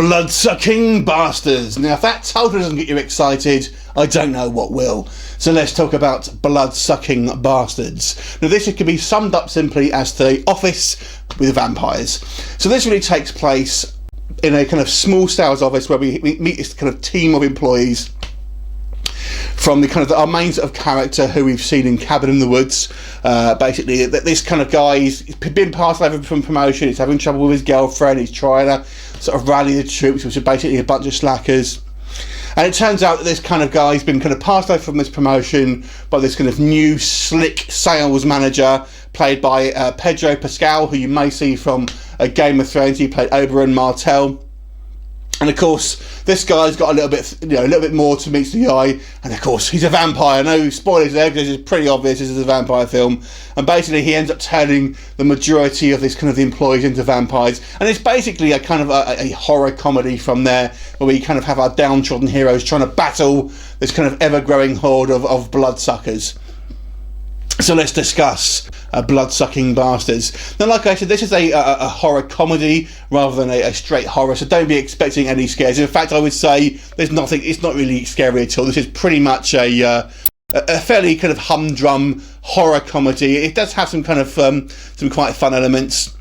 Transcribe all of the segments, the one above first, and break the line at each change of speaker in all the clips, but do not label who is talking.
Blood-sucking bastards. Now, if that title doesn't get you excited, I don't know what will. So let's talk about Blood-sucking bastards. Now, this could be summed up simply as The Office with vampires. So this really takes place in a kind of small sales office where we meet this kind of team of employees from the kind of our main sort of character who we've seen in Cabin in the Woods. Basically, this kind of guy, he's been passed over from promotion, he's having trouble with his girlfriend, he's trying to sort of rally the troops, which are basically a bunch of slackers. And it turns out that this kind of guy's been kind of passed over from this promotion by this kind of new slick sales manager played by Pedro Pascal, who you may see from Game of Thrones. He played Oberyn Martell. And of course, this guy's got a little bit more to meet the eye. And of course, he's a vampire. No spoilers there, because it's pretty obvious this is a vampire film. And basically, he ends up turning the majority of this kind of the employees into vampires. And it's basically a kind of a horror comedy from there, where we kind of have our downtrodden heroes trying to battle this kind of ever-growing horde of bloodsuckers. So let's discuss Blood-sucking bastards. Now, like I said, this is a horror comedy rather than a straight horror, so don't be expecting any scares. In fact, I would say there's nothing. It's not really scary at all. This is pretty much a fairly kind of humdrum horror comedy. It does have some kind of some quite fun elements.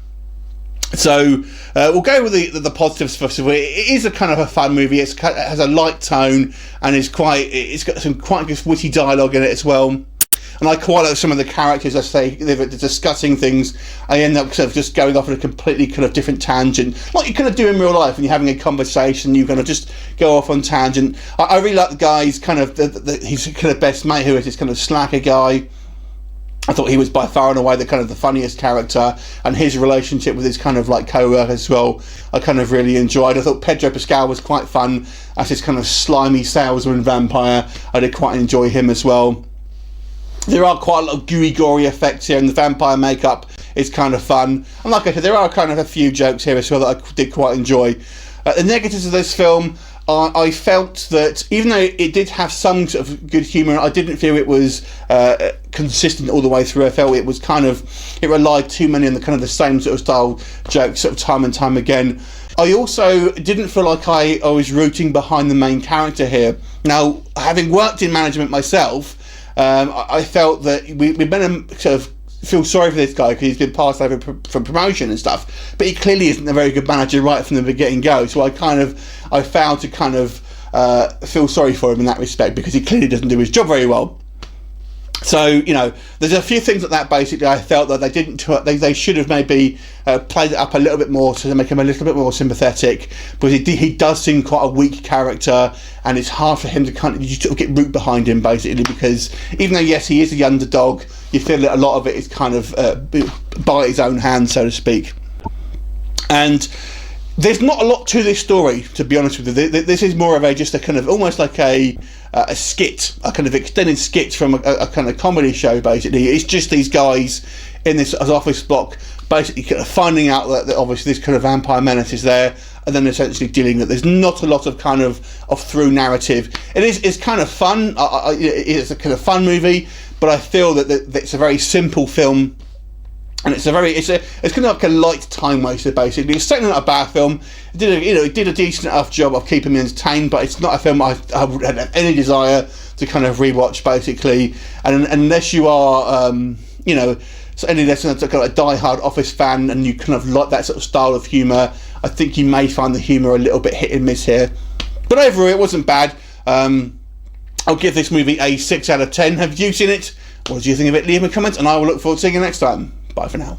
So we'll go with the positives first of all. It is a kind of a fun movie. It has a light tone and it's got some quite good witty dialogue in it as well. And I quite like some of the characters. I say they're discussing things. I end up sort of just going off on a completely kind of different tangent, like you kind of do in real life when you're having a conversation. You kind of just go off on tangent. I really like the guy's kind of his kind of best mate, who is this kind of slacker guy. I thought he was by far and away the kind of the funniest character, and his relationship with his kind of like co-worker as well, I kind of really enjoyed. I thought Pedro Pascal was quite fun as his kind of slimy salesman vampire. I did quite enjoy him as well. There are quite a lot of gooey, gory effects here, and the vampire makeup is kind of fun. And like I said, there are kind of a few jokes here as well that I did quite enjoy. The negatives of this film, I felt that even though it did have some sort of good humour, I didn't feel it was consistent all the way through. I felt it was it relied too many on the kind of the same sort of style jokes sort of time and time again. I also didn't feel like I was rooting behind the main character here. Now, having worked in management myself, I felt that we'd better sort of feel sorry for this guy because he's been passed over from promotion and stuff, but he clearly isn't a very good manager right from the beginning go. So I failed to kind of feel sorry for him in that respect, because he clearly doesn't do his job very well. So, you know, there's a few things like that basically I felt that they should have maybe played it up a little bit more to make him a little bit more sympathetic, because he does seem quite a weak character, and it's hard for him to kind of, you sort of get root behind him basically, because even though yes he is the underdog, you feel that a lot of it is kind of by his own hand, so to speak. And there's not a lot to this story, to be honest with you. This is more of just a kind of almost like a skit, a kind of extended skit from a kind of comedy show. Basically, it's just these guys in this office block, basically kind of finding out that obviously this kind of vampire menace is there, and then essentially dealing that. There's not a lot of kind of through narrative. It's kind of fun. It's a kind of fun movie, but I feel that it's a very simple film. And it's kind of like a light time waster basically. It's certainly not a bad film. It did a decent enough job of keeping me entertained, but it's not a film I would have any desire to kind of rewatch basically. And unless you are, so any less than a kind of a die-hard Office fan and you kind of like that sort of style of humour, I think you may find the humour a little bit hit and miss here. But overall, it wasn't bad. I'll give this movie a 6 out of 10. Have you seen it? What do you think of it? Leave me a comment, and I will look forward to seeing you next time. Bye for now.